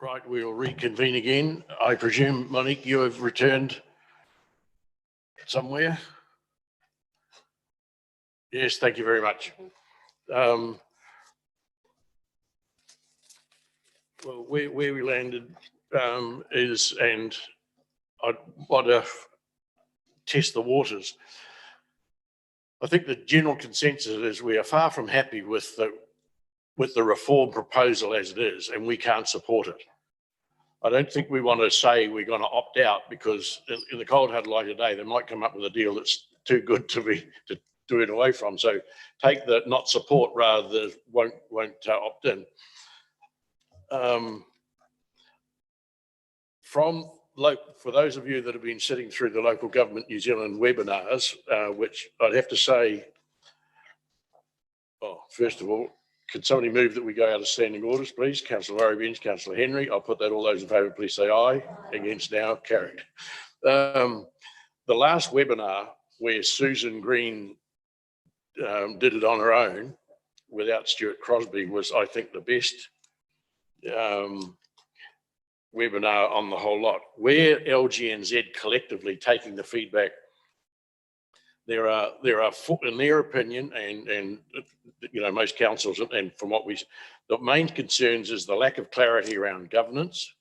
Right, we'll reconvene again. I presume, Monique, you have returned somewhere? Yes, thank you very much. Well, where we landed is, and I want to test the waters. I think the general consensus is we are far from happy with the reform proposal as it is, and we can't support it. I don't think we want to say we're going to opt out, because in the cold hard light today, they might come up with a deal that's too good to do it away from. So take the not support rather than won't opt in. For those of you that have been sitting through the Local Government New Zealand webinars, which I'd have to say, first of all, could somebody move that we go out of standing orders, please? Councillor Murray Bench, Councillor Henry. I'll put that. All those in favour, please say aye. Against now, carried. The last webinar where Susan Green did it on her own without Stuart Crosby was, I think, the best webinar on the whole lot. Where LGNZ collectively taking the feedback, there are in their opinion, and you know, most councils, and from what the main concerns is the lack of clarity around governance,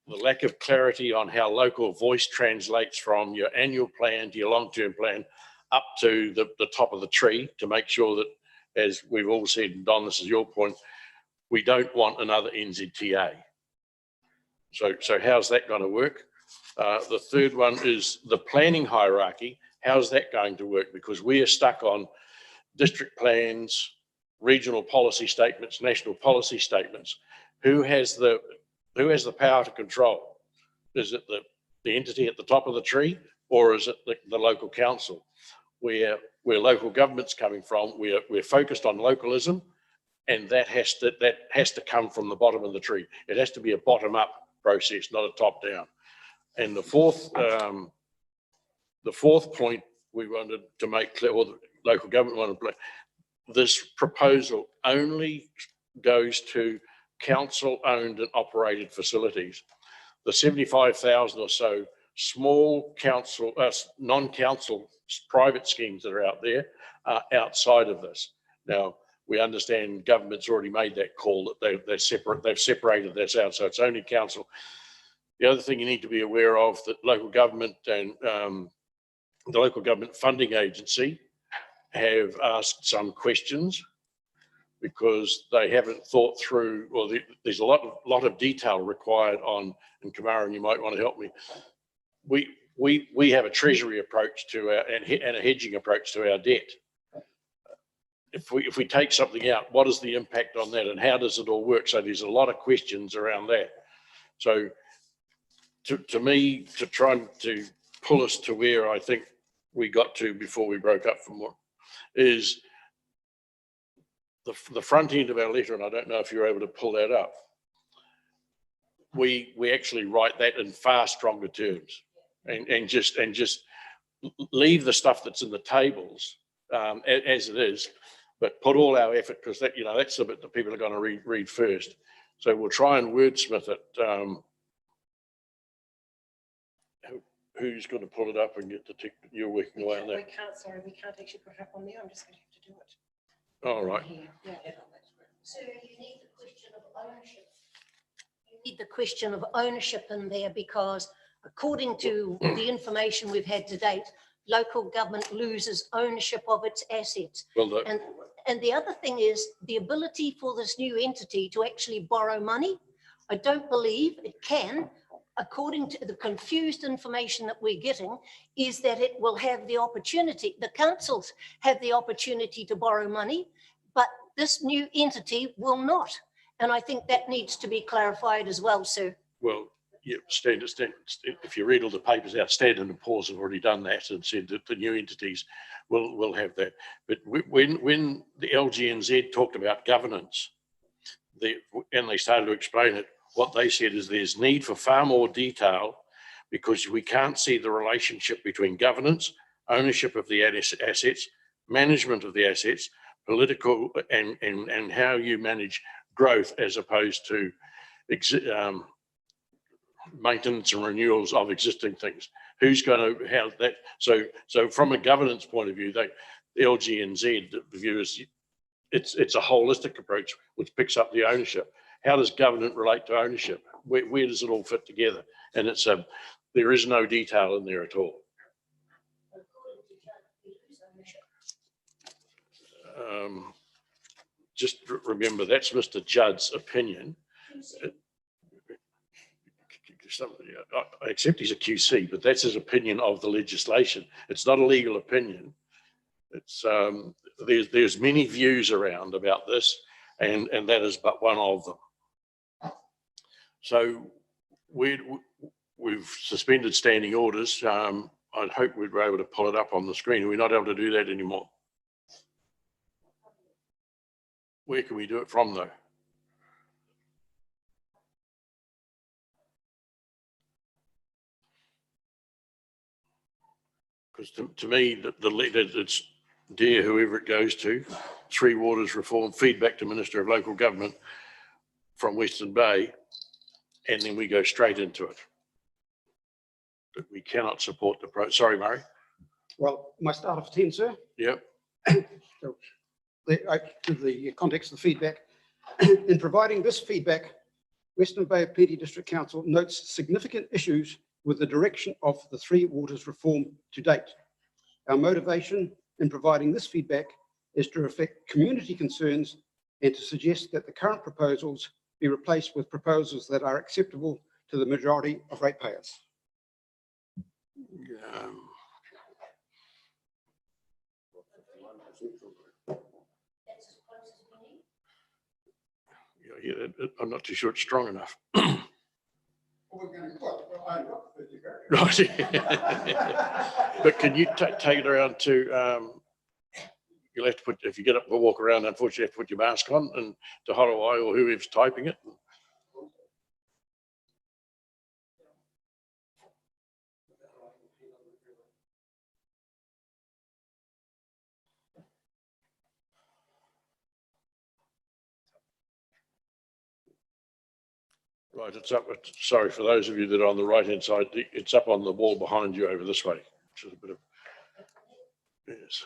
the lack of clarity on how local voice translates from your annual plan to your long-term plan up to the top of the tree, to make sure that, as we've all said, and Don, this is your point, we don't want another NZTA. So how's that going to work? The third one is the planning hierarchy. How's that going to work? Because we are stuck on district plans, regional policy statements, national policy statements. Who has the power to control? Is it the entity at the top of the tree, or is it the local council? Where local government's coming from, we're focused on localism, and that has to come from the bottom of the tree. It has to be a bottom-up process, not a top-down. And the fourth point we wanted to make clear, or the local government wanted to play, this proposal only goes to council-owned and operated facilities. The 75,000 or so small council, non-council private schemes that are out there are outside of this. Now, we understand government's already made that call that they've separated this out, so it's only council. The other thing you need to be aware of, that local government and the Local Government Funding Agency have asked some questions, because they haven't thought through, or there's a lot of detail required on, and Kamaran, you might want to help me. We have a treasury approach to our, and a hedging approach to our debt. If we take something out, what is the impact on that, and how does it all work? So there's a lot of questions around that. So to me, to try to pull us to where I think we got to before we broke up from what is the front end of our letter, and I don't know if you're able to pull that up. We actually write that in far stronger terms, and just leave the stuff that's in the tables as it is, but put all our effort, because that, you know, that's the bit that people are going to read first. So we'll try and wordsmith it. Who's going to pull it up and get the tick? You're working away on that. We can't actually put it up on there. I'm just going to have to do it. All right. Yeah. So you need the question of ownership. You need the question of ownership in there, because according to the information we've had to date, local government loses ownership of its assets. Well, and the other thing is the ability for this new entity to actually borrow money. I don't believe it can. According to the confused information that we're getting, is that it will have the opportunity, the councils have the opportunity to borrow money, but this new entity will not. And I think that needs to be clarified as well, sir. Well, yeah, if you read all the papers out, Standard & Poor's have already done that and said that the new entities will have that. But when the LGNZ talked about governance, and they started to explain it, what they said is there's need for far more detail, because we can't see the relationship between governance, ownership of the assets, management of the assets, political, and how you manage growth, as opposed to maintenance and renewals of existing things. Who's going to have that? So from a governance point of view, the LGNZ view is it's a holistic approach which picks up the ownership. How does governance relate to ownership? Where does it all fit together? And there is no detail in there at all. Just remember that's Mr. Judd's opinion. I accept he's a QC, but that's his opinion of the legislation. It's not a legal opinion. It's there's many views around about this, and that is but one of them. So we've suspended standing orders. I'd hope we'd be able to pull it up on the screen. We're not able to do that anymore. Where can we do it from, though? Because to me, it's dear whoever it goes to, Three Waters Reform, feedback to Minister of Local Government from Western Bay, and then we go straight into it. But we cannot support the sorry, Murray. Well, my start off 10, sir. Yep. So the context of the feedback. In providing this feedback, Western Bay of Plenty District Council notes significant issues with the direction of the Three Waters reform to date. Our motivation in providing this feedback is to reflect community concerns and to suggest that the current proposals be replaced with proposals that are acceptable to the majority of ratepayers. I'm not too sure it's strong enough. Right. But can you take it around to, you'll have to put, if you get up and walk around, unfortunately, you have to put your mask on, and to Harawai or whoever's typing it. Right, it's up. Sorry for those of you that are on the right-hand side. It's up on the wall behind you over this way, which is a bit of, yes.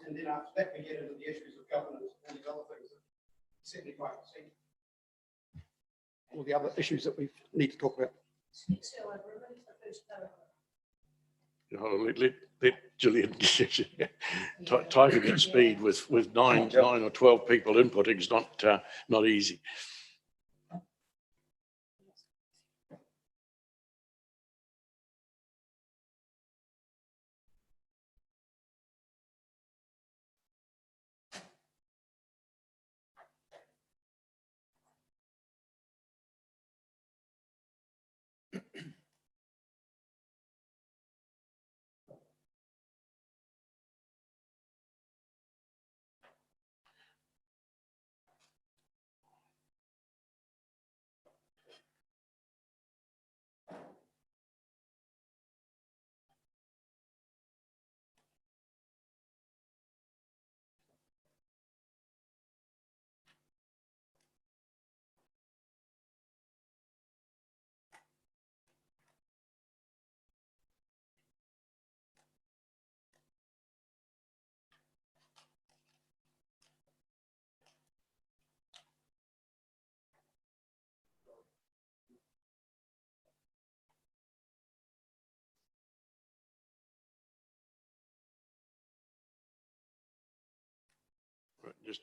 And then after that, we get into the issues of governance and the other things, 75%. All the other issues that we need to talk about. Let Gillian typing at speed with nine or 12 people inputting is not easy.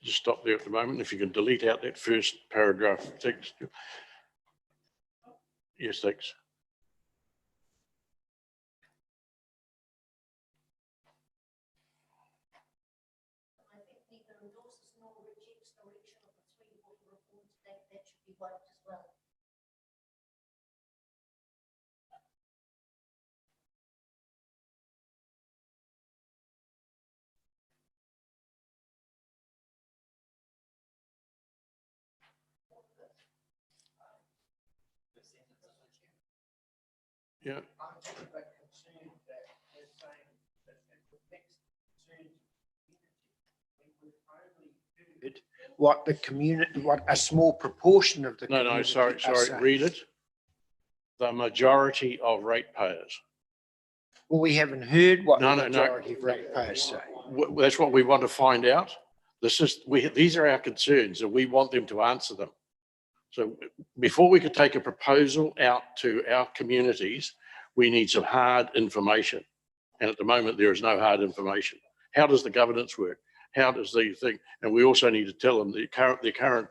Just stop there at the moment. If you can delete out that first paragraph text. Yes, thanks. I think neither endorses nor rejects direction of the Three Water Reform today. That should be wiped as well. Yeah. what the community, what a small proportion of the No, community sorry, are sorry, saying. read it. The majority of ratepayers. Well, we haven't heard what No, the no, no. majority of ratepayers say. That's what we want to find out. These are our concerns and we want them to answer them. So before we could take a proposal out to our communities, we need some hard information. And at the moment, there is no hard information. How does the governance work? How does the thing? And we also need to tell them the current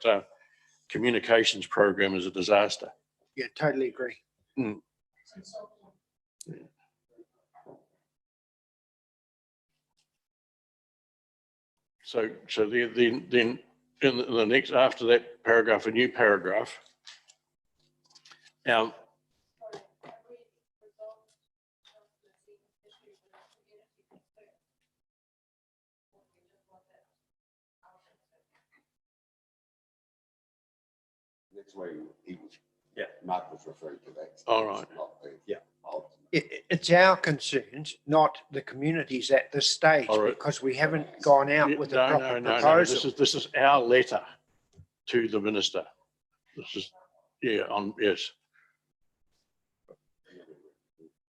communications program is a disaster. Yeah, totally agree. So then in the next, after that paragraph, a new paragraph. Now, That's why he was, Mark was referring to that. all right. It's our concerns, not the communities at this stage, All right. because we haven't gone out with a proper proposal. This is our letter to the minister. This is, yes.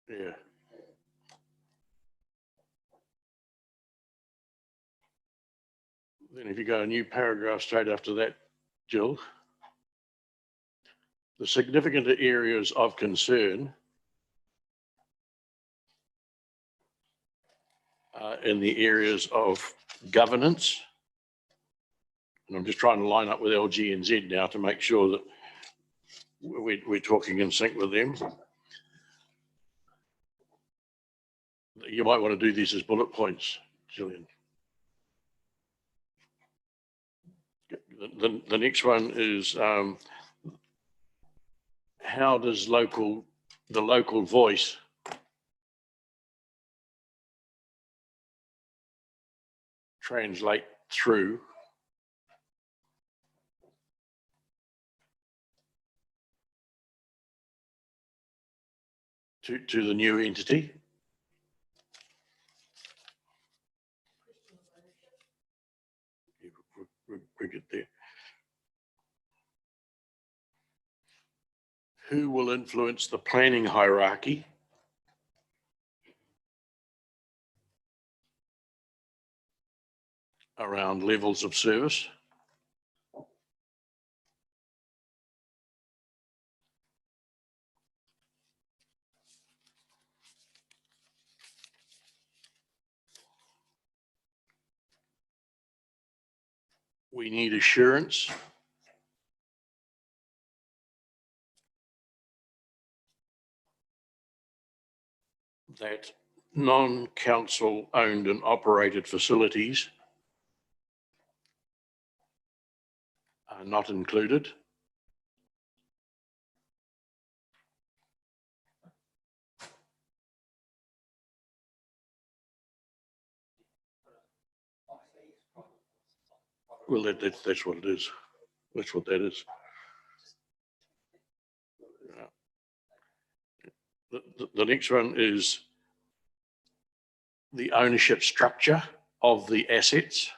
Yeah. Then if you go a new paragraph straight after that, Jill. The significant areas of concern in the areas of governance. And I'm just trying to line up with LG and Z now to make sure that we're talking in sync with them. You might want to do these as bullet points, Gillian. The next one is how does the local voice translate through to the new entity? We get there. Who will influence the planning hierarchy? Around levels of service? We need assurance that non-council owned and operated facilities are not included. Well, that's what it is. That's what that is. The next one is the ownership structure of the assets.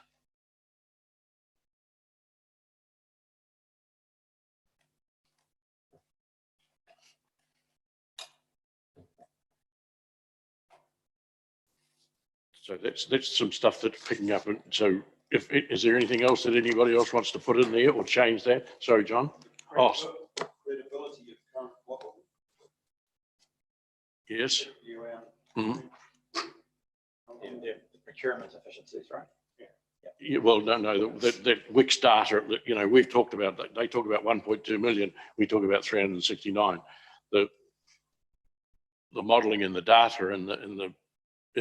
So that's some stuff that's picking up. And so is there anything else that anybody else wants to put in there or change that? Sorry, John. Oh, Credibility of current model. yes. Mhm. And the procurement efficiencies, right? Yeah, well, no, that Wix data that, you know, we've talked about, they talk about 1.2 million, we talk about 369. The modeling in the data in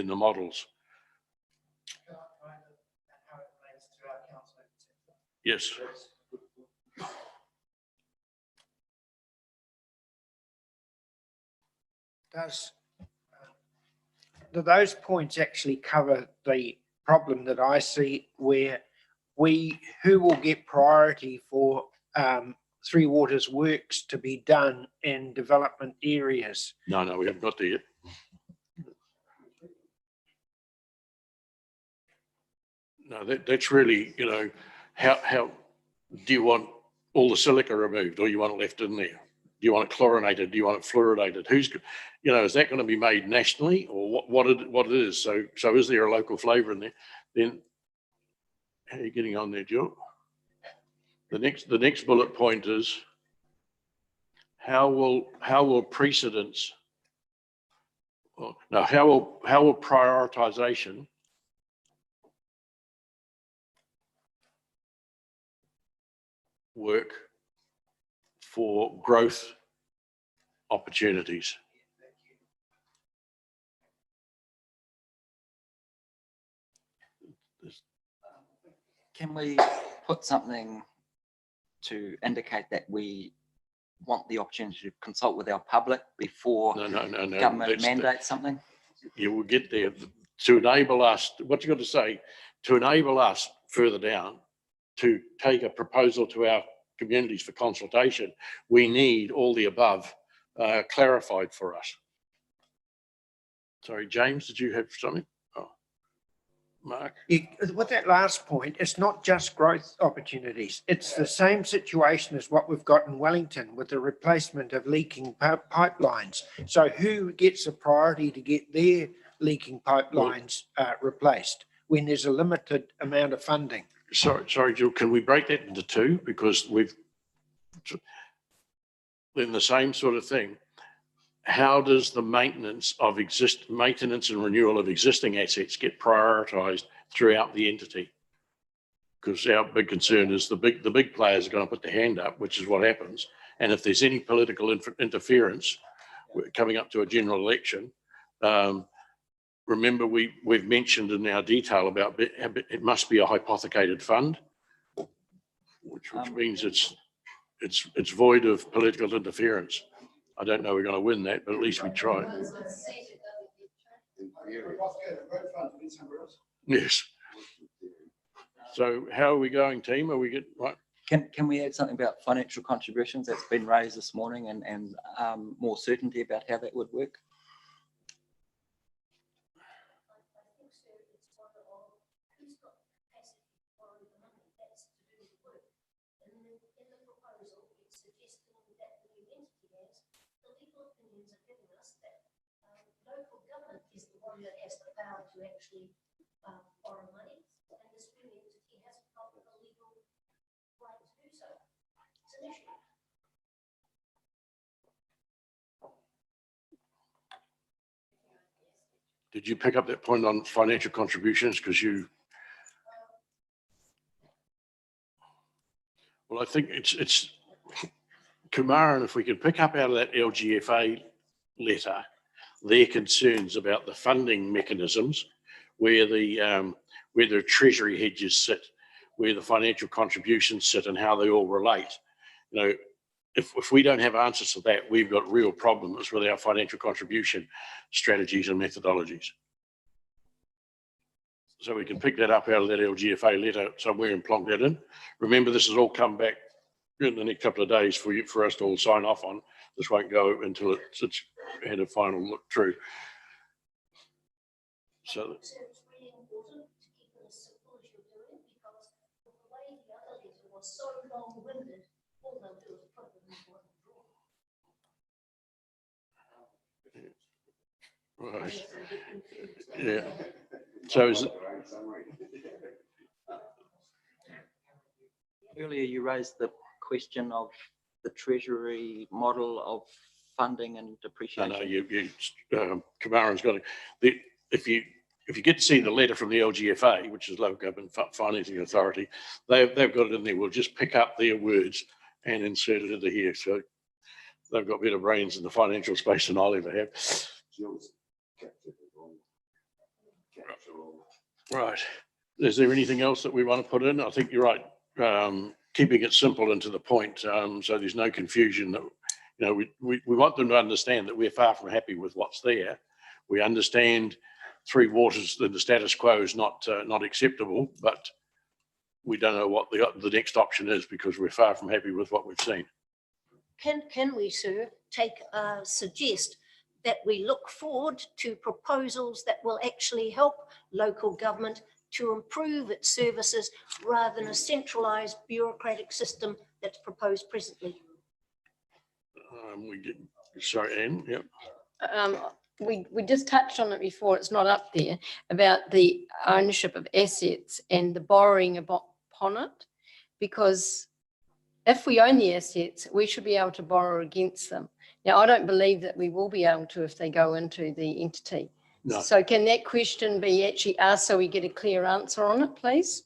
the models. Yes. Do those points actually cover the problem that I see where who will get priority for Three Waters works to be done in development areas? No, we haven't got there yet. No, that's really, you know, how do you want all the silica removed or you want it left in there? Do you want it chlorinated? Do you want it fluoridated? Is that going to be made nationally or what it is? So is there a local flavour in there? Then how are you getting on there, Jill? The next bullet point is how will precedence, how will prioritization work for growth opportunities? Can we put something to indicate that we want the opportunity to consult with our public before No. government mandates something? You will get there to enable us, what you got to say, to enable us further down to take a proposal to our communities for consultation. We need all the above clarified for us. Sorry, James, did you have something? Oh, Mark? With that last point, it's not just growth opportunities. It's the same situation as what we've got in Wellington with the replacement of leaking pipelines. So who gets a priority to get their leaking pipelines replaced when there's a limited amount of funding? Sorry, Jill, can we break that into two? Because then the same sort of thing. How does the maintenance and renewal of existing assets get prioritised throughout the entity? Because our big concern is the big players are going to put their hand up, which is what happens. And if there's any political interference coming up to a general election, remember we've mentioned in our detail about it must be a hypothecated fund, which means it's void of political interference. I don't know we're going to win that, but at least we try. Yes. So how are we going, team? Are we good? Right. Can we add something about financial contributions that's been raised this morning and more certainty about how that would work? Local government is the one that has the power to actually borrow money, and this new entity hasn't got the legal right to do so. It's an issue. Did you pick up that point on financial contributions? Because well, I think it's Kumar, and if we could pick up out of that LGFA letter their concerns about the funding mechanisms, where the treasury hedges sit, where the financial contributions sit, and how they all relate. If we don't have answers to that, we've got real problems with our financial contribution strategies and methodologies. So we can pick that up out of that LGFA letter somewhere and plonk that in. Remember, this has all come back in the next couple of days for us to all sign off on. This won't go until it's had a final look through. So It's really important to keep it as simple as you're doing, because the way the other letter was so long-winded, all they'll do is put it into one drawer. right, yeah. So is it? Earlier, you raised the question of the treasury model of funding and depreciation. No, Kamara's got it. If you get to see the letter from the LGFA, which is Local Government Financing Authority, they've got it in there. We'll just pick up their words and insert it into here. So they've got better brains in the financial space than I'll ever have. Right. Is there anything else that we want to put in? I think you're right. Keeping it simple and to the point, so there's no confusion. That we want them to understand that we're far from happy with what's there. We understand Three Waters, the status quo is not acceptable, but we don't know what the next option is because we're far from happy with what we've seen. Can we, sir, suggest that we look forward to proposals that will actually help local government to improve its services rather than a centralised bureaucratic system that's proposed presently. Sorry, Anne, yep. We just touched on it before, it's not up there, about the ownership of assets and the borrowing upon it. Because if we own the assets, we should be able to borrow against them. Now, I don't believe that we will be able to if they go into the entity. No. So can that question be actually asked so we get a clear answer on it, please?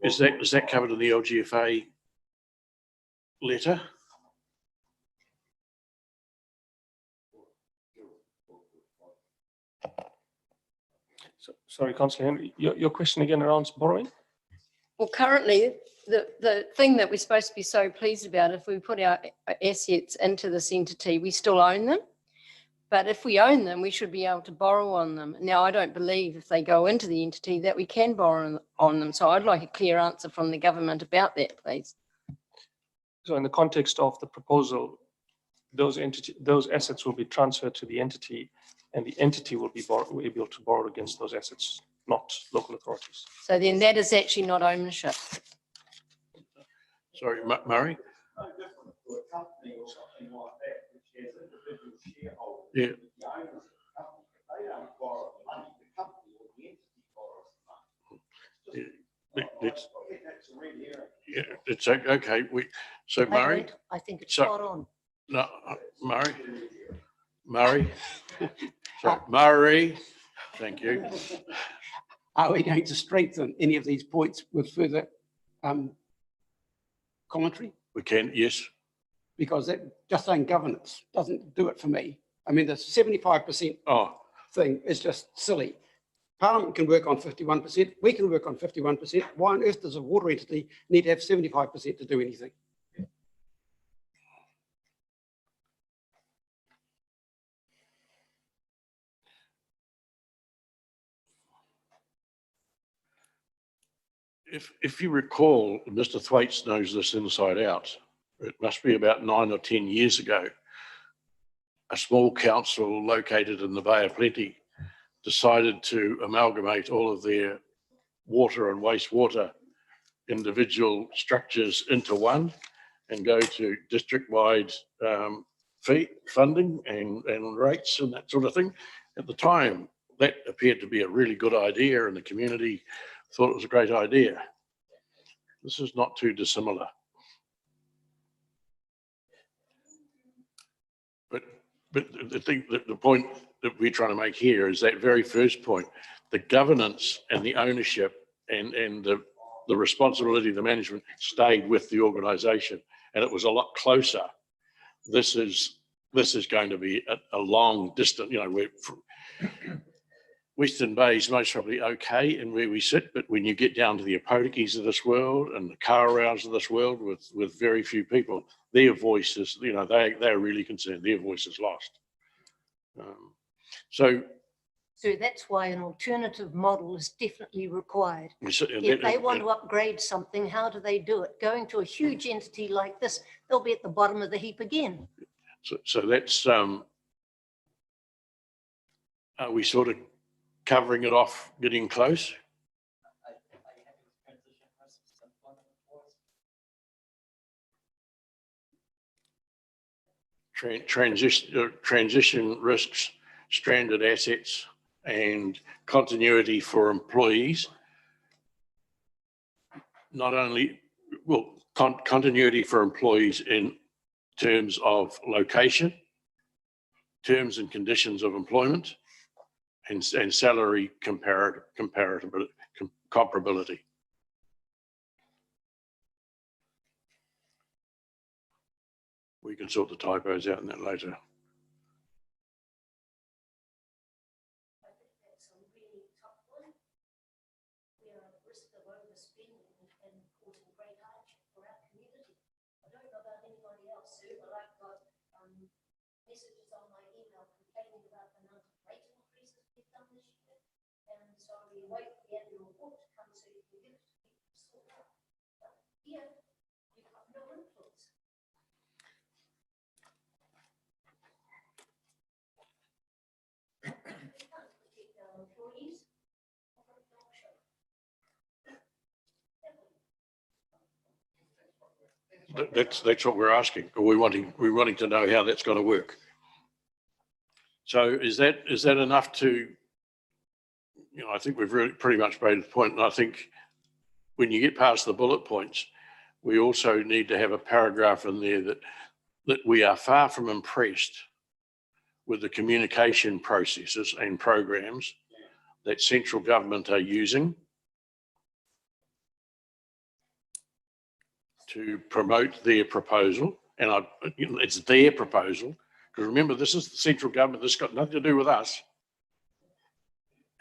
Is that covered in the LGFA letter? So, sorry, Councillor Henry, your question again around borrowing? Well, currently, the thing that we're supposed to be so pleased about, if we put our assets into this entity, we still own them. But if we own them, we should be able to borrow on them. Now, I don't believe if they go into the entity that we can borrow on them. So I'd like a clear answer from the government about that, please. So in the context of the proposal, those assets will be transferred to the entity, and the entity will be able to borrow against those assets, not local authorities. So then that is actually not ownership. Sorry, Murray? Yeah. It's okay. So Murray? I think it's So- spot on. No, Murray? Sorry, Murray, thank you. Are we going to strengthen any of these points with further commentary? We can, yes. Because that just saying governance doesn't do it for me. I mean, the 75% Oh, thing is just silly. Parliament can work on 51%. We can work on 51%. Why on earth does a water entity need to have 75% to do anything? if you recall, Mr. Thwaites knows this inside out. It must be about 9 or 10 years ago. A small council located in the Bay of Plenty decided to amalgamate all of their water and wastewater individual structures into one and go to district-wide fee funding and rates and that sort of thing. At the time, that appeared to be a really good idea and the community thought it was a great idea. This is not too dissimilar. But I think that the point that we're trying to make here is that very first point, the governance and the ownership and the responsibility of the management stayed with the organisation, and it was a lot closer. This is going to be a long distance, you know, we're Western Bay is most probably okay in where we sit, but when you get down to the Apodikis of this world and the Karaos of this world with very few people, their voices, you know, they're really concerned. Their voice is lost. So that's why an alternative model is definitely required. and If they want to upgrade something, how do they do it? Going to a huge entity like this, they'll be at the bottom of the heap again. so that's are we sort of covering it off, getting close? Transition risks, stranded assets, and continuity for employees. Not only, well, continuity for employees in terms of location, terms and conditions of employment, and salary comparability. We can sort the typos out in that later. Messages on my email complaining about the number of rate increases we've done this year. And so we wait for the annual report to come so you can give it to people to sort out. But here, you've got no influence. We can't protect our employees. That's what we're asking. We're wanting to know how that's going to work. So is that enough to, I think we've really pretty much made the point. And I think when you get past the bullet points, we also need to have a paragraph in there that we are far from impressed with the communication processes and programs that central government are using to promote their proposal. And it's their proposal, because remember, this is the central government. This has got nothing to do with us.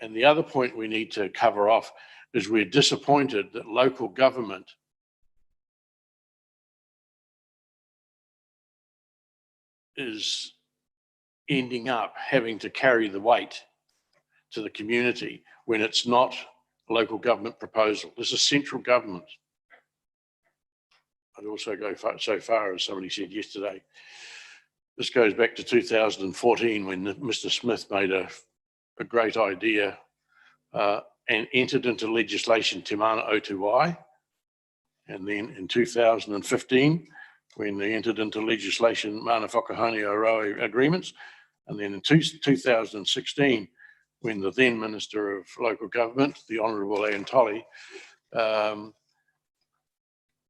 And the other point we need to cover off is we're disappointed that local government is ending up having to carry the weight to the community when it's not a local government proposal. This is central government. I'd also go so far as somebody said yesterday. This goes back to 2014 when Mr. Smith made a great idea and entered into legislation Te Mana O2I. And then in 2015, when they entered into legislation Mana Whakahane Oroe agreements. And then in 2016, when the then Minister of Local Government, the Honourable Anne Tolley,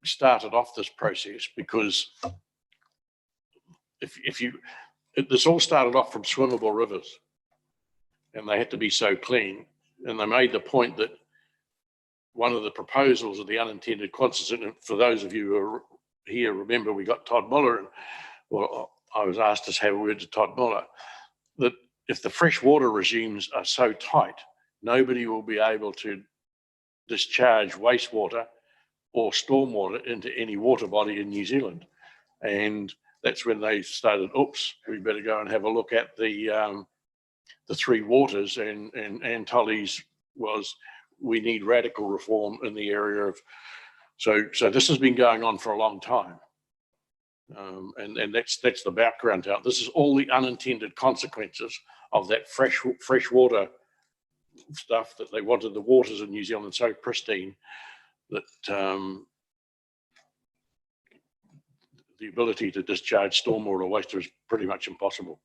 started off this process, because this all started off from swimmable rivers, and they had to be so clean. And they made the point that one of the proposals of the unintended consequences, for those of you who are here, remember we got Todd Muller, and I was asked to have a word to Todd Muller, that if the freshwater regimes are so tight, nobody will be able to discharge wastewater or stormwater into any water body in New Zealand. And that's when they started, oops, we better go and have a look at the three waters. And Tolley's was, we need radical reform in the area of, so this has been going on for a long time. And that's the background to it. This is all the unintended consequences of that freshwater stuff, that they wanted the waters in New Zealand so pristine that the ability to discharge stormwater waste is pretty much impossible.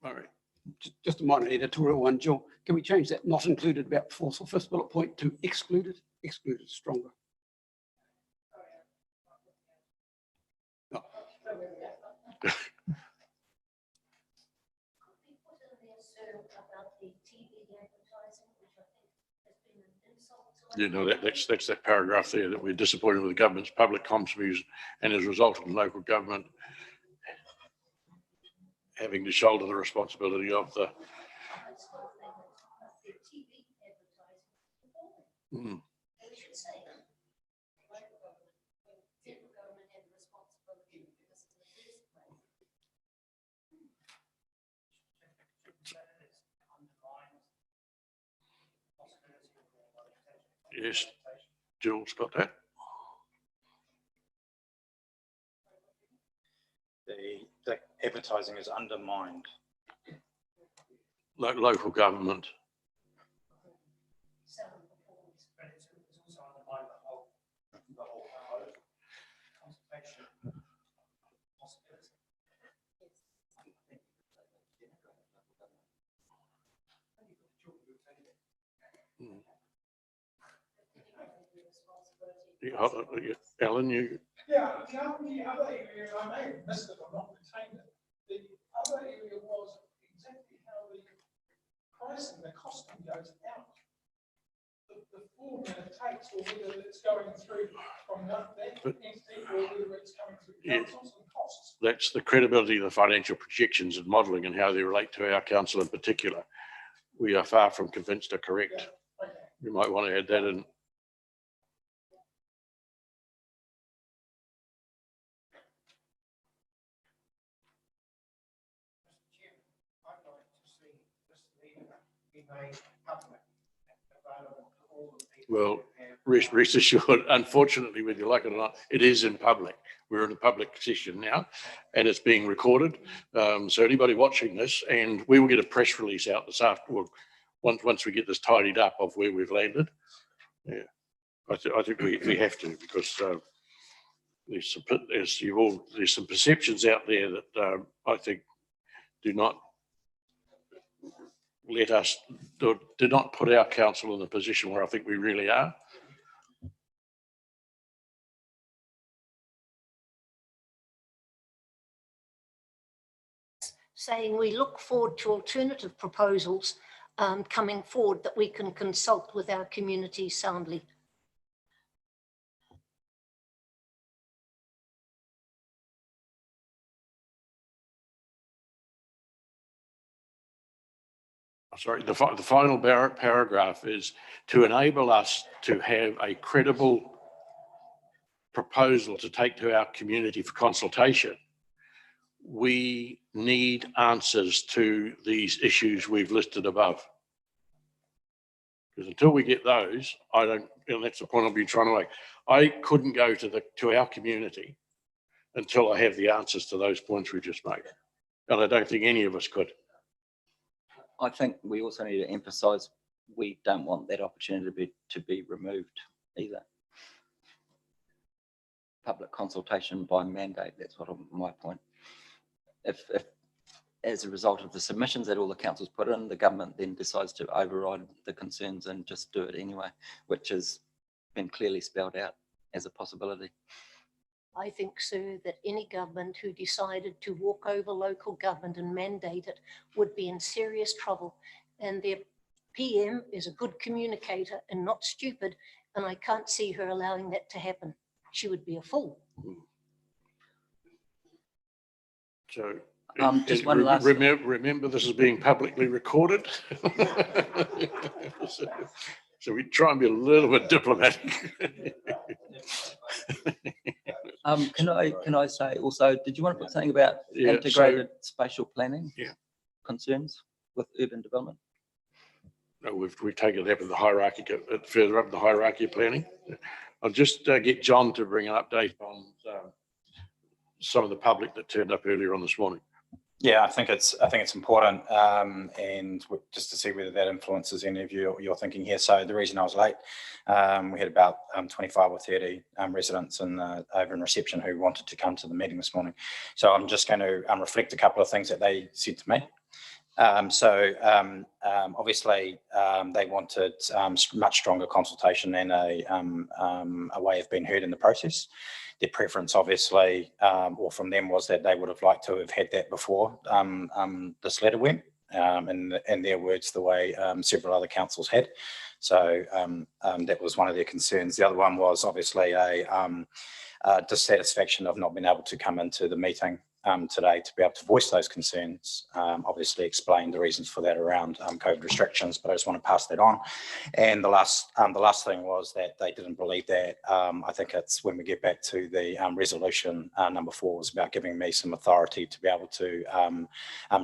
All right. Just a minor editorial one, Jill. Can we change that not included about fourth or fifth bullet point to excluded? Excluded stronger. No. You know, that's that paragraph there, that we're disappointed with the government's public comms views and as a result of local government having to shoulder the responsibility of the. Mm. Yes, Jill's got that. The advertising is undermined. Local government. Alan, you. Yeah, the other area, I may have missed it or not retained it. The other area was exactly how the pricing, the costing goes out. The formula it takes, or whether it's going through from that entity, or whether it's coming through councils and costs. That's the credibility of the financial projections and modelling and how they relate to our council in particular. We are far from convinced are correct. Yeah, okay. You might want to add that in. Well, rest assured, unfortunately, whether you like it or not, it is in public. We're in a public session now and it's being recorded. So anybody watching this, and we will get a press release out this afternoon once we get this tidied up of where we've landed. Yeah. I think we have to, because there's some perceptions out there that I think do not do not put our council in the position where I think we really are. Saying we look forward to alternative proposals coming forward that we can consult with our community soundly. Sorry, the final paragraph is to enable us to have a credible proposal to take to our community for consultation. We need answers to these issues we've listed above. Because until we get those, and that's the point I've been trying to make. I couldn't go to our community until I have the answers to those points we just made. And I don't think any of us could. I think we also need to emphasise we don't want that opportunity to be removed either. Public consultation by mandate, that's what my point. If as a result of the submissions that all the councils put in, the government then decides to override the concerns and just do it anyway, which has been clearly spelled out as a possibility. I think, sir, that any government who decided to walk over local government and mandate it would be in serious trouble. And their PM is a good communicator and not stupid, and I can't see her allowing that to happen. She would be a fool. So just one last. Remember, this is being publicly recorded. So we try and be a little bit diplomatic. Can I say also, did you want to put something about integrated spatial planning? Yeah. Concerns with urban development? No, we've taken it up in the hierarchy, further up the hierarchy of planning. I'll just get John to bring an update on some of the public that turned up earlier on this morning. Yeah, I think it's important, and just to see whether that influences any of your thinking here. So the reason I was late, we had about 25 or 30 residents over in reception who wanted to come to the meeting this morning. So I'm just going to reflect a couple of things that they said to me. Obviously, they wanted much stronger consultation and a way of being heard in the process. Their preference, obviously, or from them, was that they would have liked to have had that before this letter went, in their words, the way several other councils had. So that was one of their concerns. The other one was obviously a dissatisfaction of not being able to come into the meeting today to be able to voice those concerns. Obviously explain the reasons for that around COVID restrictions, but I just want to pass that on. And the last thing was that they didn't believe that. I think it's when we get back to the resolution number 4 was about giving me some authority to be able to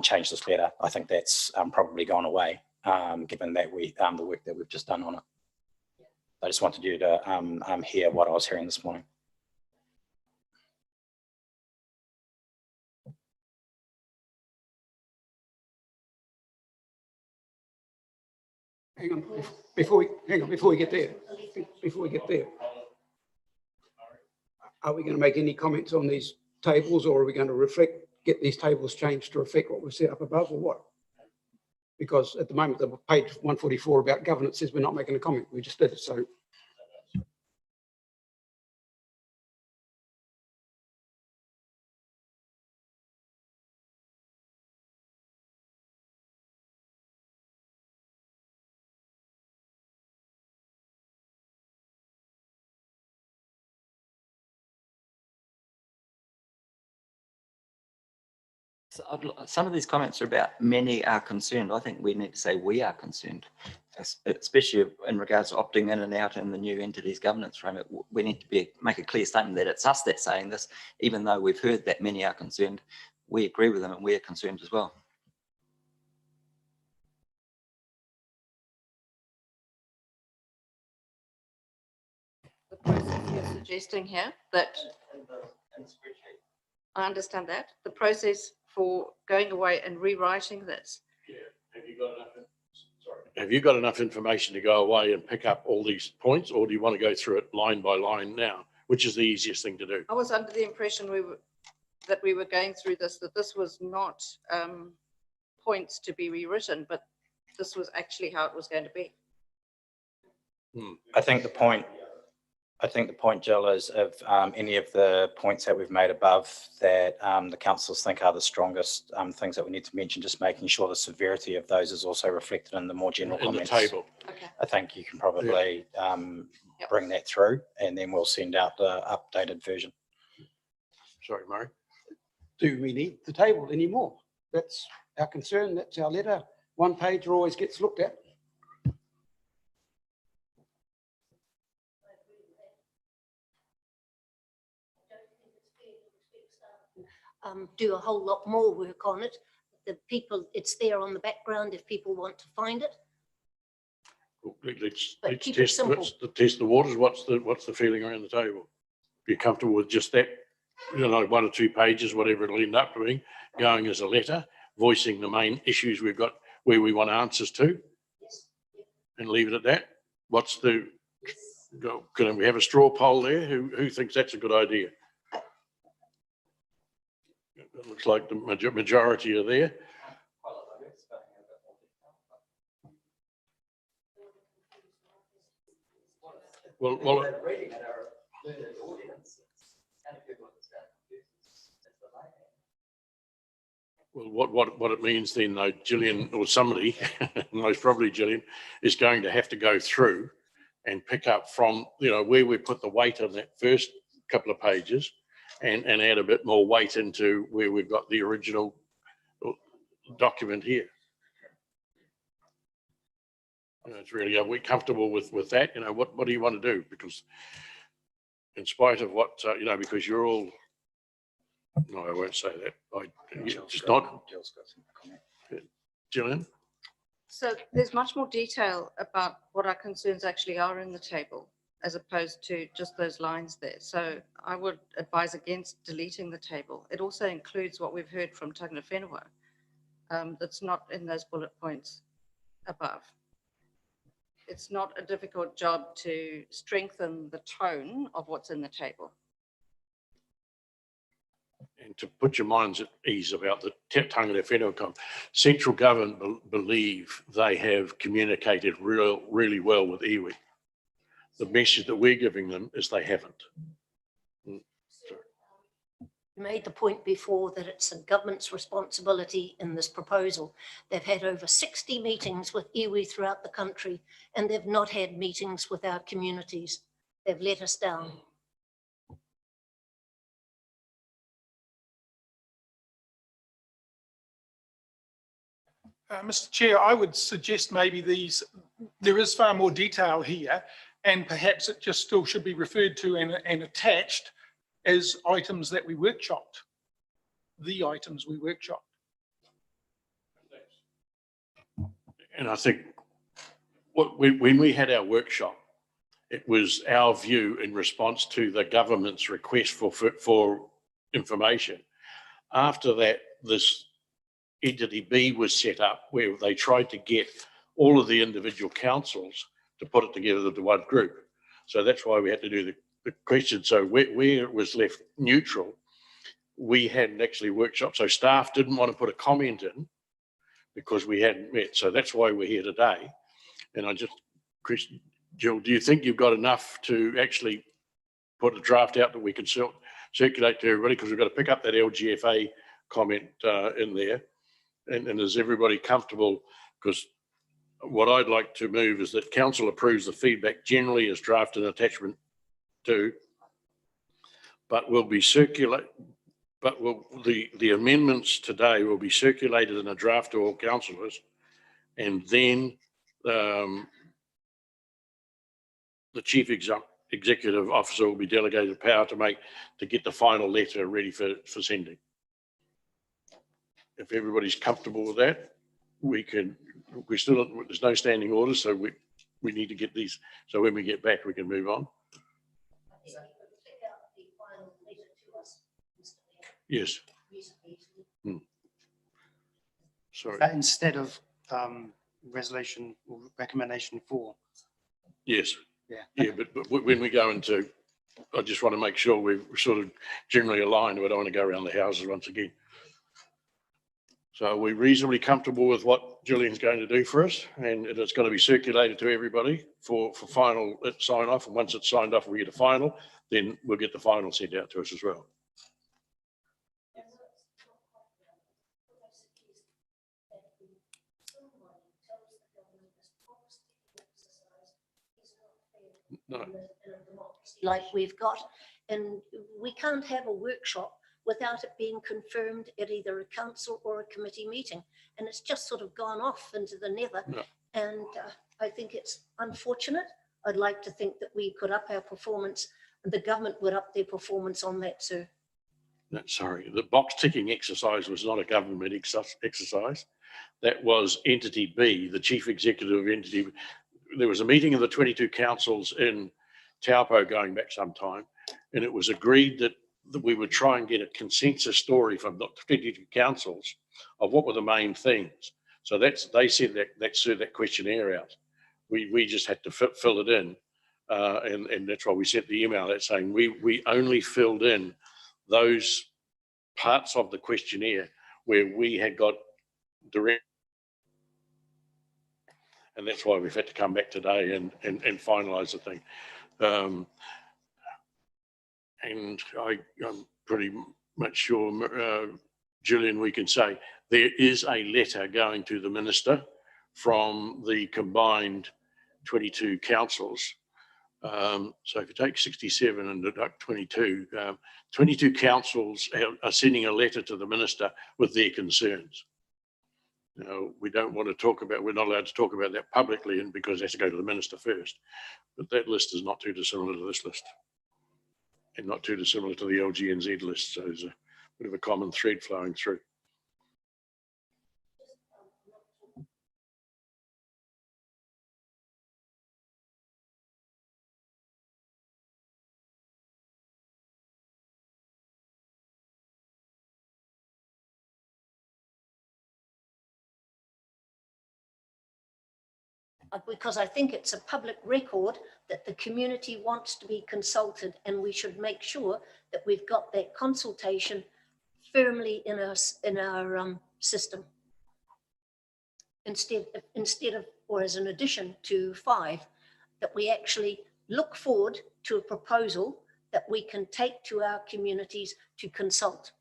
change this letter. I think that's probably gone away, given that the work that we've just done on it. I just wanted you to hear what I was hearing this morning. Hang on, before we get there, are we going to make any comments on these tables, or are we going to get these tables changed to reflect what we've set up above, or what? Because at the moment, the page 144 about governance says we're not making a comment. We just did it. So. Some of these comments are about many are concerned. I think we need to say we are concerned, especially in regards to opting in and out in the new entities governance framework. We need to make a clear statement that it's us that's saying this, even though we've heard that many are concerned. We agree with them and we are concerned as well. The process you're suggesting here, that I understand that the process for going away and rewriting this. Yeah, have you got enough? Sorry. have you got enough information to go away and pick up all these points, or do you want to go through it line by line now, which is the easiest thing to do? I was under the impression that we were going through this, that this was not points to be rewritten, but this was actually how it was going to be. I think the point, Jill, is of any of the points that we've made above that the councillors think are the strongest things that we need to mention, just making sure the severity of those is also reflected in the more general In the comments. table. Okay. I think you can probably bring that through, and then we'll send out the updated version. Sorry, Murray. Do we need the table anymore? That's our concern. That's our letter. One page always gets looked at. Do a whole lot more work on it. The people, it's there on the background if people want to find it. Let's But keep it test, simple. let's test the waters. What's the feeling around the table? You're comfortable with just that, 1 or 2 pages, whatever it'll end up being, going as a letter, voicing the main issues we've got where we want answers to, and leave it at that? Can we have a straw poll there? Who thinks that's a good idea? It looks like the majority are there. Well, what it means then, though, Gillian or somebody, most probably Gillian, is going to have to go through and pick up from, where we put the weight on that first couple of pages and add a bit more weight into where we've got the original document here. It's really, are we comfortable with that? What do you want to do? Because in spite of what, because you're all, no, I won't say that. Just not. Gillian? So there's much more detail about what our concerns actually are in the table, as opposed to just those lines there. So I would advise against deleting the table. It also includes what we've heard from Tangata Whenua that's not in those bullet points above. It's not a difficult job to strengthen the tone of what's in the table. And to put your minds at ease about the Tangata Whenua, central government believe they have communicated really well with iwi. The message that we're giving them is they haven't. You made the point before that it's the government's responsibility in this proposal. They've had over 60 meetings with iwi throughout the country, and they've not had meetings with our communities. They've let us down. Mr. Chair, I would suggest maybe there is far more detail here, and perhaps it just still should be referred to and attached as items that we workshopped, the items we workshopped. And I think when we had our workshop, it was our view in response to the government's request for information. After that, this entity B was set up where they tried to get all of the individual councils to put it together into one group. So that's why we had to do the question. So where it was left neutral, we hadn't actually workshopped. So staff didn't want to put a comment in because we hadn't met. So that's why we're here today. And I just, Chris, Jill, do you think you've got enough to actually put a draft out that we can circulate to everybody? Because we've got to pick up that LGFA comment in there. And is everybody comfortable? Because what I'd like to move is that council approves the feedback generally as draft and attachment 2, but will be the amendments today will be circulated in a draft to all councillors, and then the chief executive officer will be delegated power to get the final letter ready for sending. If everybody's comfortable with that, there's no standing orders, so we need to get these. So when we get back, we can move on. Yes. Sorry. That instead of resolution or recommendation 4. Yes. Yeah. Yeah, but when we go into, I just want to make sure we're sort of generally aligned. We don't want to go around the houses once again. So are we reasonably comfortable with what Gillian's going to do for us? And it's going to be circulated to everybody for final sign off. And once it's signed off, we get a final, then we'll get the final sent out to us as well. No. Like we've got, and we can't have a workshop without it being confirmed at either a council or a committee meeting. And it's just sort of gone off into the nether. No. And I think it's unfortunate. I'd like to think that we could up our performance and the government would up their performance on that too. No, sorry, the box ticking exercise was not a government exercise. That was entity B, the chief executive of entity. There was a meeting of the 22 councils in Taupo going back some time, and it was agreed that we would try and get a consensus story from the 22 councils of what were the main things. So they said that questionnaire out. We just had to fill it in, and that's why we sent the email out saying we only filled in those parts of the questionnaire where we had got direct. And that's why we've had to come back today and finalise the thing. And I'm pretty much sure, Gillian, we can say there is a letter going to the minister from the combined 22 councils. So if you take 67 and deduct 22, 22 councils are sending a letter to the minister with their concerns. Now, we don't want to talk about, we're not allowed to talk about that publicly, and because it has to go to the minister first. But that list is not too dissimilar to this list, and not too dissimilar to the LGNZ list. So there's a bit of a common thread flowing through. Because I think it's a public record that the community wants to be consulted, and we should make sure that we've got that consultation firmly in our system. Instead of, or as an addition to 5, that we actually look forward to a proposal that we can take to our communities to consult.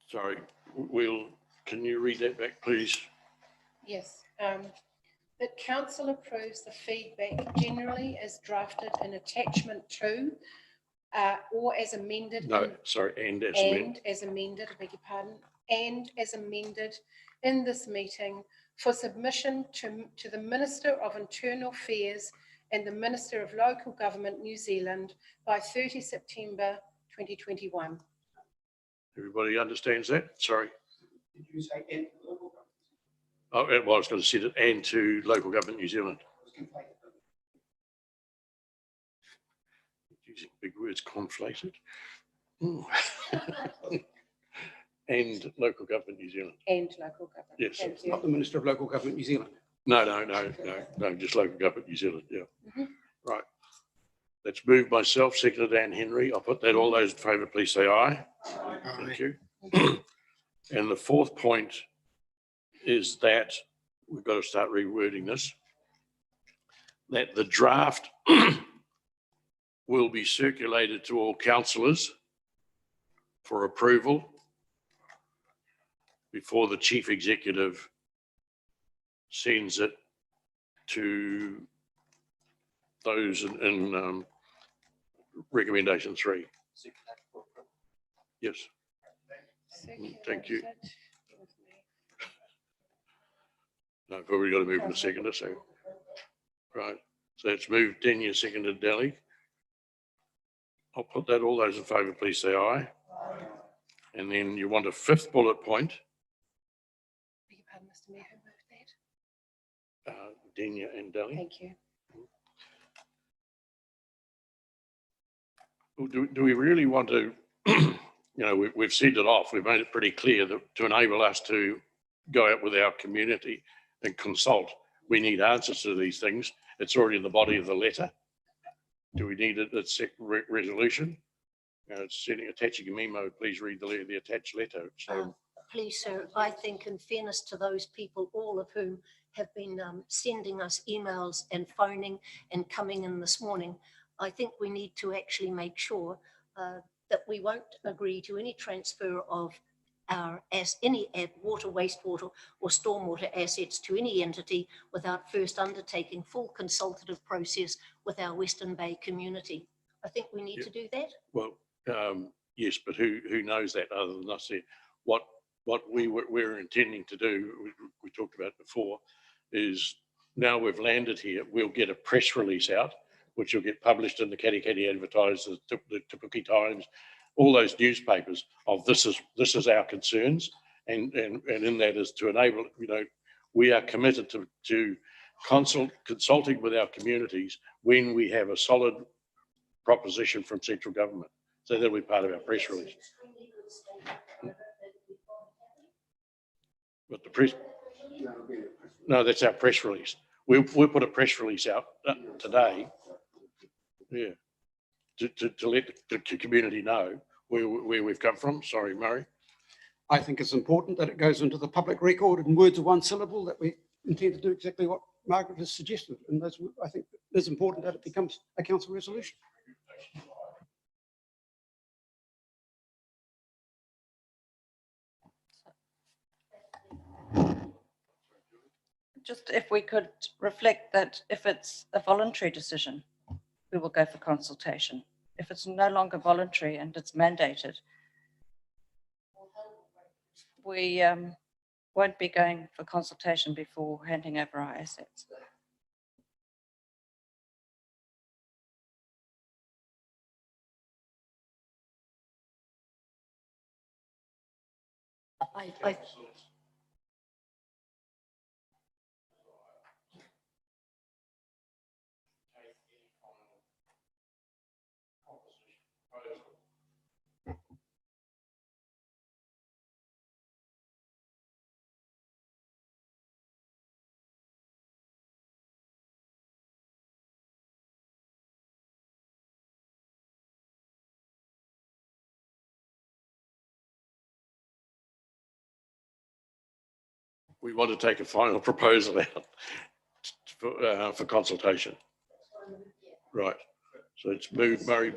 Sorry, can you read that back, please? Yes, that council approves the feedback generally as drafted in attachment 2 or as amended. No, sorry, and as amended, I beg your pardon, and as amended in this meeting for submission to the Minister of Internal Affairs and the Minister of Local Government, New Zealand by 30 September 2021. Everybody understands that? Sorry. Did you say and local Oh, well, I was going to set it and to Local Government New Zealand. Using big words, conflated. Ooh. And Local Government New Zealand. And local government. Yes. Thank you. Not the Minister of Local Government New Zealand. No, just Local Government New Zealand, yeah. Mhm. Right. Let's move myself, seconded Anne Henry. I'll put that. All those in favour, please say aye. Thank you. And the fourth point is that we've got to start rewording this, that the draft will be circulated to all councillors for approval before the chief executive sends it to those in recommendation 3. Yes. Thank you. No, I've already got to move in a second, so. Right, so it's moved, Denia, seconded Delhi. I'll put that, all those in favour, please say aye. And then you want a 5th bullet point. Beg your pardon, Mr. Mayor, who moved that? Denia and Delhi. Thank you. Do we really want to, we've sent it off. We've made it pretty clear that to enable us to go out with our community and consult, we need answers to these things. It's already in the body of the letter. Do we need a second resolution? It's attaching a memo. Please read the attached letter. So, Please, sir, I think in fairness to those people, all of whom have been sending us emails and phoning and coming in this morning, I think we need to actually make sure that we won't agree to any transfer of any water, wastewater or stormwater assets to any entity without first undertaking full consultative process with our Western Bay community. I think we need to do that. well, yes, but who knows that other than us here? What we're intending to do, we talked about before, is now we've landed here, we'll get a press release out, which will get published in the Katikati Advertiser, the Te Puke Times, all those newspapers of this is our concerns, and in that is to enable, we are committed to consulting with our communities when we have a solid proposition from central government. So that'll be part of our press release. But the press, no, that's our press release. We'll put a press release out today. Yeah. To let the community know where we've come from. Sorry, Murray. I think it's important that it goes into the public record in words of one syllable, that we intend to do exactly what Margaret has suggested. And I think it's important that it becomes a council resolution. Just if we could reflect that if it's a voluntary decision, we will go for consultation. If it's no longer voluntary and it's mandated, we won't be going for consultation before handing over our assets. I We want to take a final proposal out for consultation. Right. So it's moved, Murray.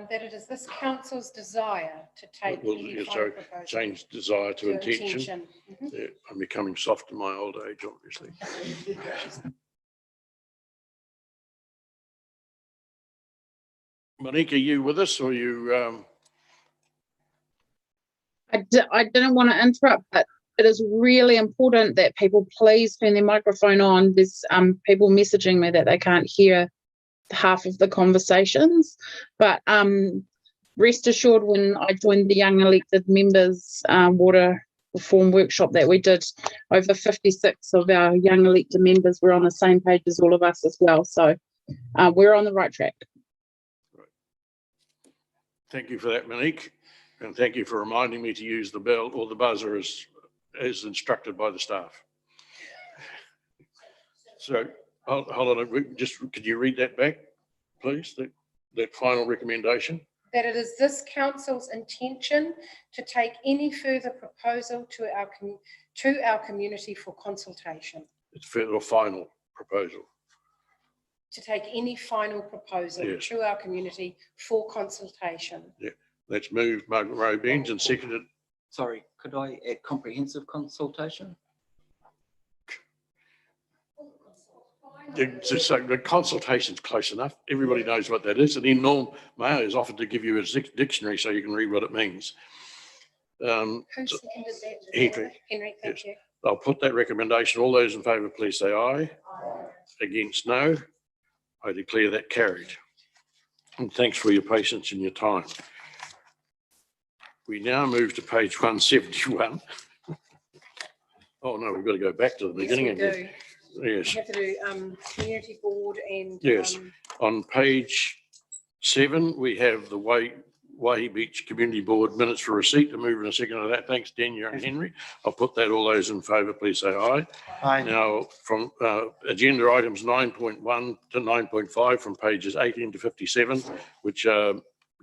That it is this council's desire to take any final proposal change desire to intention. intention. Mhm. Yeah, I'm becoming soft in my old age, obviously. Monique, are you with us or you? I didn't want to interrupt, but it is really important that people please turn their microphone on. There's people messaging me that they can't hear half of the conversations, but rest assured, when I joined the young elected members water reform workshop that we did, over 56 of our young elected members were on the same page as all of us as well. So we're on the right track. Thank you for that, Monique. And thank you for reminding me to use the bell or the buzzer as instructed by the staff. So hold on, could you read that back, please? That final recommendation? That it is this council's intention to take any further proposal to our community for consultation. It's further final proposal. To take any final proposal Yes. to our community for consultation. Yeah, let's move Margaret Rowe Beans and seconded. Sorry, could I add comprehensive consultation? So the consultation's close enough. Everybody knows what that is. And then Norm Mayo has offered to give you a dictionary so you can read what it means. Who seconded that? Henry. Henry, thank you. I'll put that recommendation. All those in favour, please say aye. Aye. Against, no. I declare that carried. And thanks for your patience and your time. We now move to page 171. Oh no, we've got to go back to the beginning again. Yes. We have to do community board and. Yes. On page 7, we have the Waihi Beach Community Board minutes for receipt. To move in a second of that. Thanks, Daniel and Henry. I'll put that. All those in favour, please say aye. Aye. Now, from agenda items 9.1 to 9.5 from pages 18 to 57, which are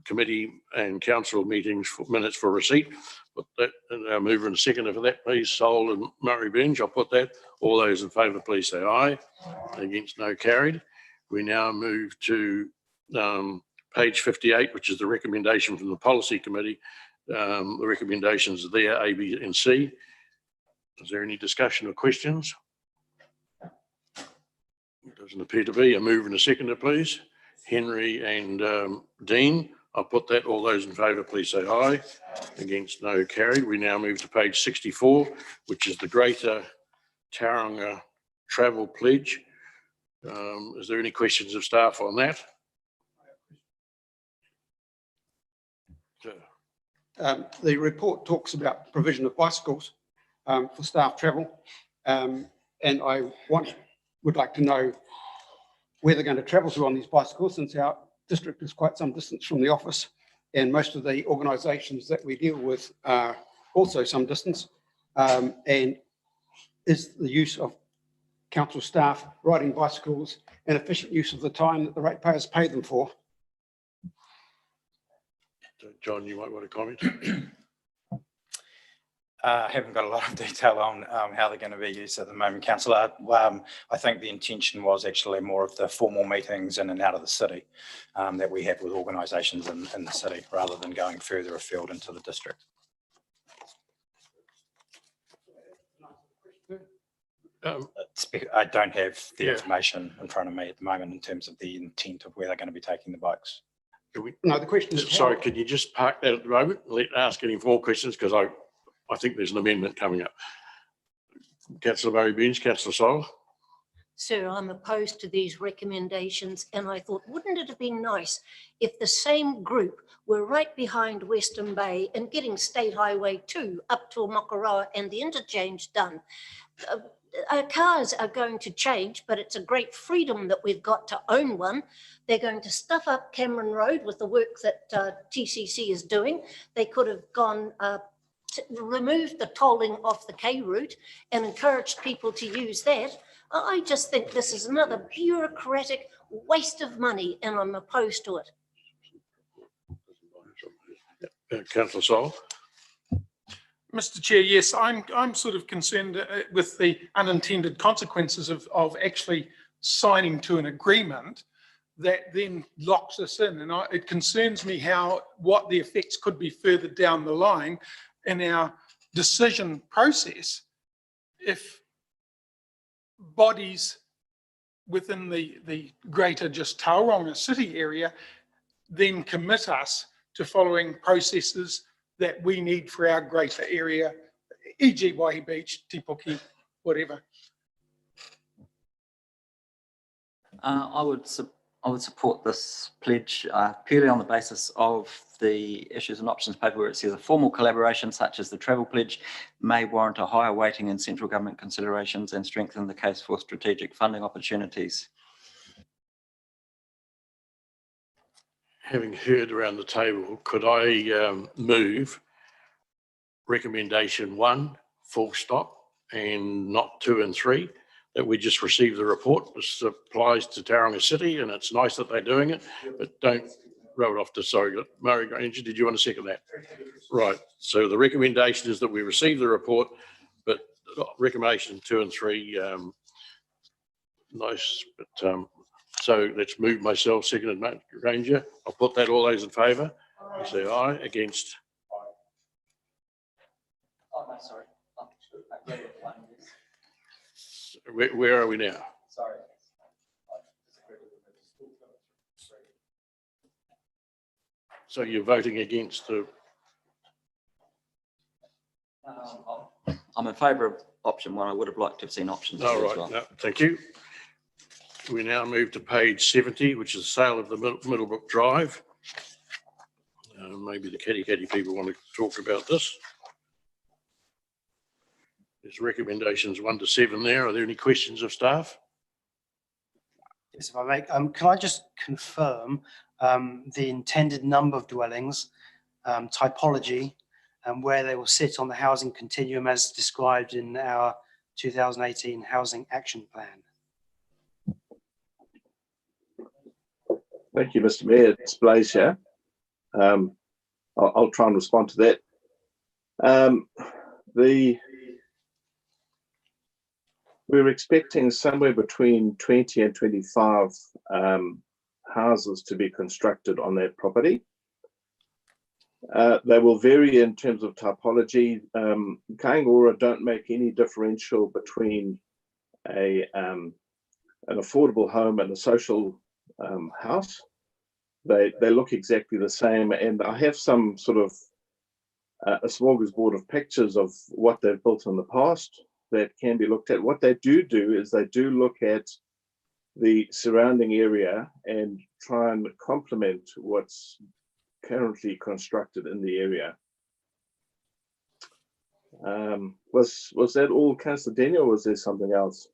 committee and council meetings for minutes for receipt. Put that, and I'll move in a second for that, please. Sol and Murray Benj, I'll put that. All those in favour, please say aye. Against, no, carried. We now move to page 58, which is the recommendation from the policy committee. The recommendations are there, A, B, and C. Is there any discussion or questions? It doesn't appear to be. A move and a seconder, please. Henry and Dean, I'll put that. All those in favour, please say aye. Against, no, carried. We now move to page 64, which is the Greater Tauranga Travel Pledge. Is there any questions of staff on that? The report talks about provision of bicycles for staff travel. And I would like to know where they're going to travel to on these bicycles, since our district is quite some distance from the office, and most of the organisations that we deal with are also some distance. And is the use of council staff riding bicycles an efficient use of the time that the ratepayers pay them for? John, you might want to comment. I haven't got a lot of detail on how they're going to be used at the moment, Councillor. I think the intention was actually more of the formal meetings in and out of the city that we have with organisations in the city, rather than going further afield into the district. I don't have the information in front of me at the moment in terms of the intent of where they're going to be taking the bikes. No, the question is. Sorry, could you just park that at the moment? Ask any more questions, because I think there's an amendment coming up. Councillor Murray Beans, Councillor Sol. Sir, I'm opposed to these recommendations, and I thought, wouldn't it have been nice if the same group were right behind Western Bay and getting State Highway 2 up to Mokoroa and the interchange done? Our cars are going to change, but it's a great freedom that we've got to own one. They're going to stuff up Cameron Road with the work that TCC is doing. They could have gone removed the tolling off the K route and encouraged people to use that. I just think this is another bureaucratic waste of money, and I'm opposed to it. Councillor Sol. Mr. Chair, yes, I'm sort of concerned with the unintended consequences of actually signing to an agreement that then locks us in. And it concerns me what the effects could be further down the line in our decision process if bodies within the greater just Tauranga city area then commit us to following processes that we need for our greater area, e.g. Waihi Beach, Tipoki, whatever. I would I would support this pledge purely on the basis of the issues and options paper where it says a formal collaboration such as the travel pledge may warrant a higher weighting in central government considerations and strengthen the case for strategic funding opportunities. Having heard around the table, could I move recommendation 1, full stop, and not 2 and 3, that we just received the report? This applies to Tauranga City, and it's nice that they're doing it, but don't roll it off to, sorry, Murray Granger, did you want to second that? Right, so the recommendation is that we receive the report, but recommendation 2 and 3, nice, but so let's move myself, seconded Matt Granger. I'll put that, all those in favour, you say aye, against. Oh, no, sorry. Where are we now? Sorry. So you're voting against the, I'm in favour of option 1. I would have liked to have seen option 2 all as right, well. no, thank you. We now move to page 70, which is sale of the Middlebrook Drive. Maybe the caddy people want to talk about this. There's recommendations 1 to 7 there. Are there any questions of staff? Yes, if I may, can I just confirm the intended number of dwellings, typology, and where they will sit on the housing continuum as described in our 2018 Housing Action Plan? Thank you, Mr. Mayor. It's Blaise here. I'll try and respond to that. We're expecting somewhere between 20 and 25 houses to be constructed on that property. They will vary in terms of typology. Kaingora don't make any differential between an affordable home and a social house. They look exactly the same, and I have some sort of a smorgasbord of pictures of what they've built in the past that can be looked at. What they do is they do look at the surrounding area and try and complement what's currently constructed in the area. Was that all, Councillor Daniel, or was there something else?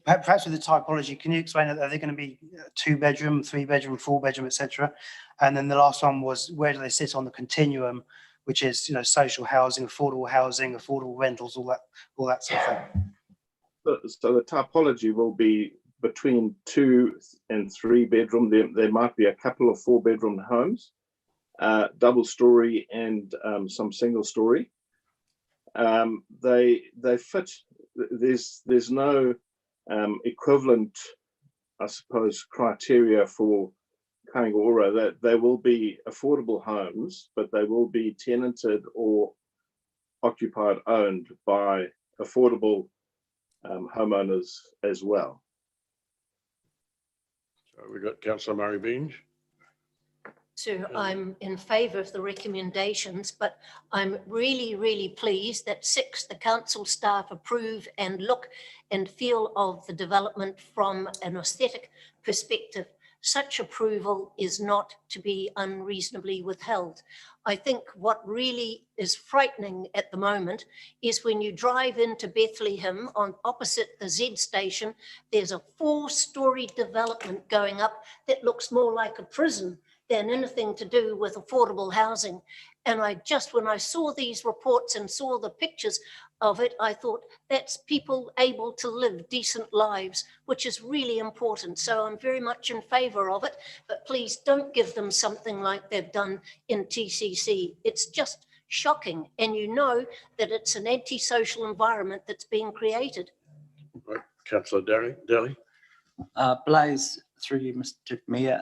Perhaps with the typology, can you explain that? Are they going to be 2-bedroom, 3-bedroom, 4-bedroom, etc.? And then the last one was, where do they sit on the continuum, which is, you know, social housing, affordable rentals, all that sort of thing. So the typology will be between 2 and 3 bedroom. There might be a couple of 4-bedroom homes, double story and some single story. They fit. There's no equivalent, I suppose, criteria for Kaingora. That they will be affordable homes, but they will be tenanted or occupied, owned by affordable homeowners as well. So we've got Councillor Murray Beans. So I'm in favour of the recommendations, but I'm really, really pleased that 6, the council staff approve and look and feel of the development from an aesthetic perspective. Such approval is not to be unreasonably withheld. I think what really is frightening at the moment is when you drive into Bethlehem on opposite the Z station, there's a 4-story development going up that looks more like a prison than anything to do with affordable housing. And I just, when I saw these reports and saw the pictures of it, I thought that's people able to live decent lives, which is really important. So I'm very much in favour of it, but please don't give them something like they've done in TCC. It's just shocking. And you know that it's an antisocial environment that's being created. Right, Councillor Daly. Blaise, through you, Mr. Mayor.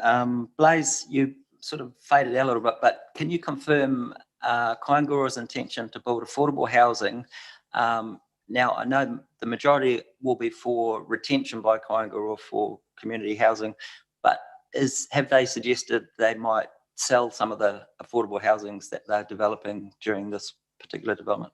Blaise, you sort of faded out a little bit, but can you confirm Kaingora's intention to build affordable housing? Now, I know the majority will be for retention by Kaingora for community housing, but have they suggested they might sell some of the affordable housings that they're developing during this particular development?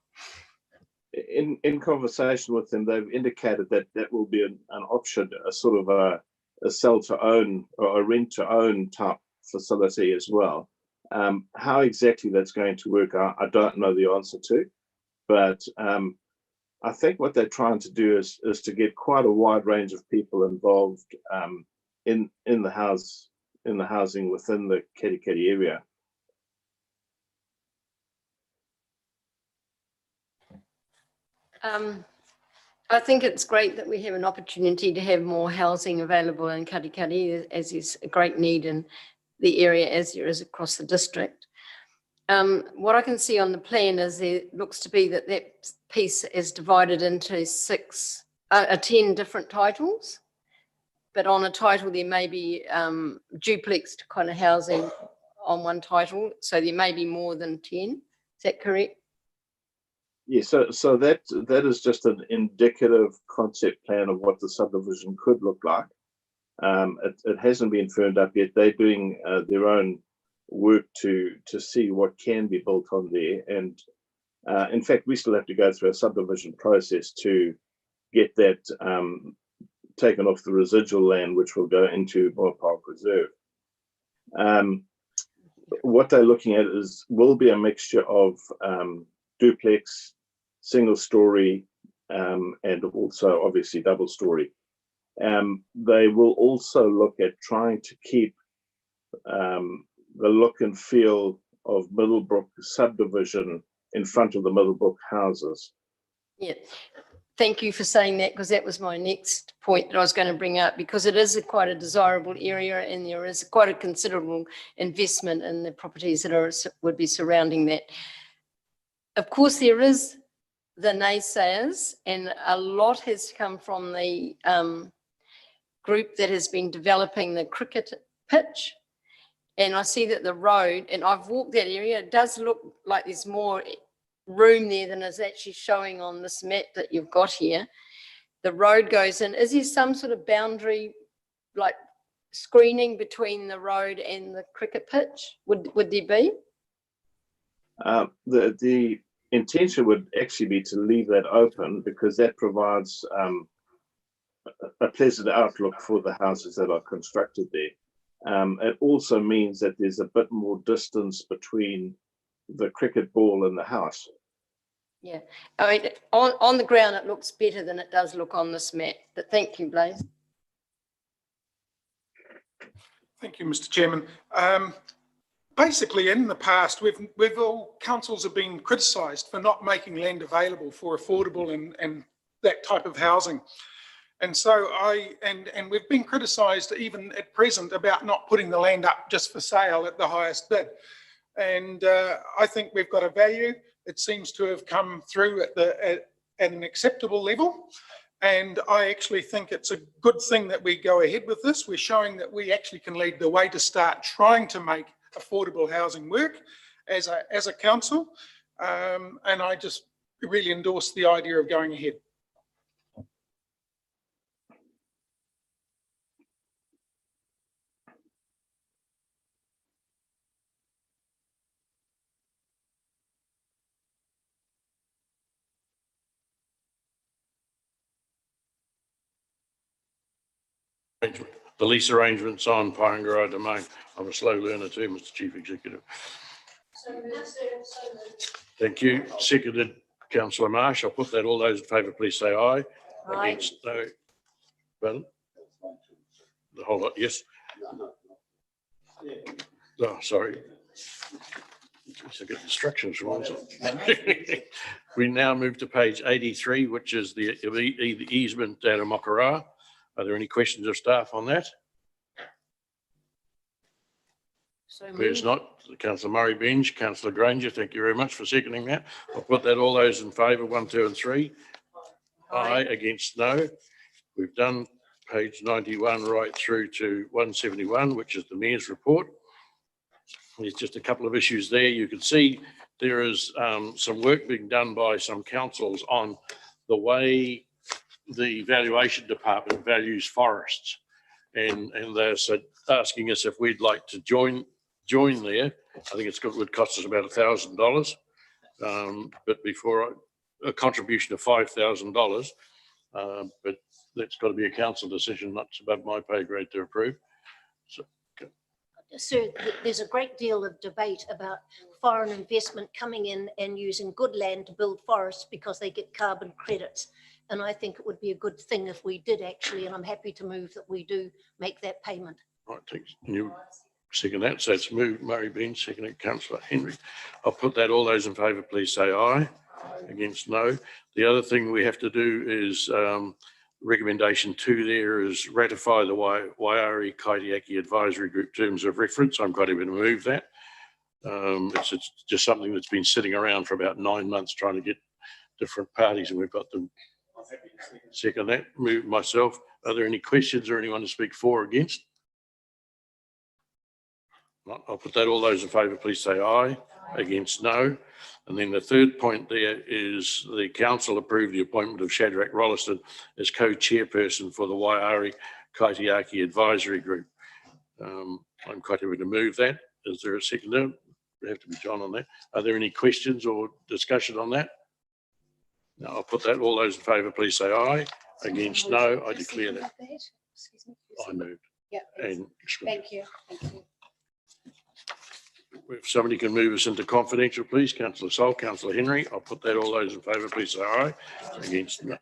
In conversation with them, they've indicated that that will be an option, a sort of a sell to own or a rent to own type facility as well. How exactly that's going to work out, I don't know the answer to, but I think what they're trying to do is to get quite a wide range of people involved in the housing within the Kerikeri area. I think it's great that we have an opportunity to have more housing available in Kerikeri, as is a great need in the area as there is across the district. What I can see on the plan is there looks to be that piece is divided into 10 different titles, but on a title there may be duplexed kind of housing on one title, so there may be more than 10. Is that correct? Yeah, so that is just an indicative concept plan of what the subdivision could look like. It hasn't been firmed up yet. They're doing their own work to see what can be built on there, and in fact we still have to go through a subdivision process to get that taken off the residual land, which will go into Moore Park Reserve. What they're looking at will be a mixture of duplex, single story, and also obviously double story. They will also look at trying to keep the look and feel of Middlebrook subdivision in front of the Middlebrook houses. Yeah, thank you for saying that, because that was my next point that I was going to bring up, because it is quite a desirable area and there is quite a considerable investment in the properties that would be surrounding that. Of course, there is the naysayers, and a lot has come from the group that has been developing the cricket pitch. And I see that the road, and I've walked that area, it does look like there's more room there than is actually showing on this map that you've got here. The road goes in. Is there some sort of boundary, like screening between the road and the cricket pitch? Would there be? The intention would actually be to leave that open, because that provides a pleasant outlook for the houses that are constructed there. It also means that there's a bit more distance between the cricket ball and the house. Yeah, I mean, on the ground it looks better than it does look on this map, but thank you, Blaise. Thank you, Mr. Chairman. Basically, in the past, we've all councils have been criticised for not making land available for affordable and that type of housing. And so and we've been criticised even at present about not putting the land up just for sale at the highest bid. And I think we've got a value. It seems to have come through at an acceptable level. And I actually think it's a good thing that we go ahead with this. We're showing that we actually can lead the way to start trying to make affordable housing work as a council. And I just really endorse the idea of going ahead. The lease arrangements on Paengaroa Domain. I'm a slow learner too, Mr. Chief Executive. Thank you. Seconded, Councillor Marsh. I'll put that. All those in favour, please say aye. Aye. Against, no. Pardon? The whole lot, yes. Oh, sorry. I get instructions from We now move to page 83, which is the easement at Mokara. Are there any questions of staff on that? There's not. Councillor Murray-Benge, Councillor Granger, thank you very much for seconding that. I'll put that. All those in favour, 1, 2 and 3. Aye. Against, no. We've done page 91 right through to 171, which is the Mayor's report. There's just a couple of issues there. You can see there is some work being done by some councils on the way the valuation department values forests, and they're asking us if we'd like to join there. I think it would cost us about $1,000, but before a contribution of $5,000. But that's got to be a council decision, not above my pay grade to approve. So, Sir, there's a great deal of debate about foreign investment coming in and using good land to build forests because they get carbon credits. And I think it would be a good thing if we did actually, and I'm happy to move that we do make that payment. right, thanks. You second that. So it's moved, Murray Bean, seconded Councillor Henry. I'll put that. All those in favour, please say aye. Against, no. The other thing we have to do is recommendation 2 there is ratify the Waiari Kaitiaki Advisory Group terms of reference. I'm quite happy to move that. It's just something that's been sitting around for about 9 months trying to get different parties, and we've got them. Second that, move myself. Are there any questions or anyone to speak for or against? Not. I'll put that. All those in favour, please say aye. Against, no. And then the third point there is the council approved the appointment of Shadrach Rolliston as co-chairperson for the Waiari Kaitiaki Advisory Group. I'm quite happy to move that. Is there a second? No, we have to be John on that. Are there any questions or discussion on that? No, I'll put that. All those in favour, please say aye. Against, no. I declare that. Excuse me. I moved. Yeah. And Thank you. Thank you. if somebody can move us into confidential, please. Councillor Sol, Councillor Henry. I'll put that. All those in favour, please say aye. Against, no.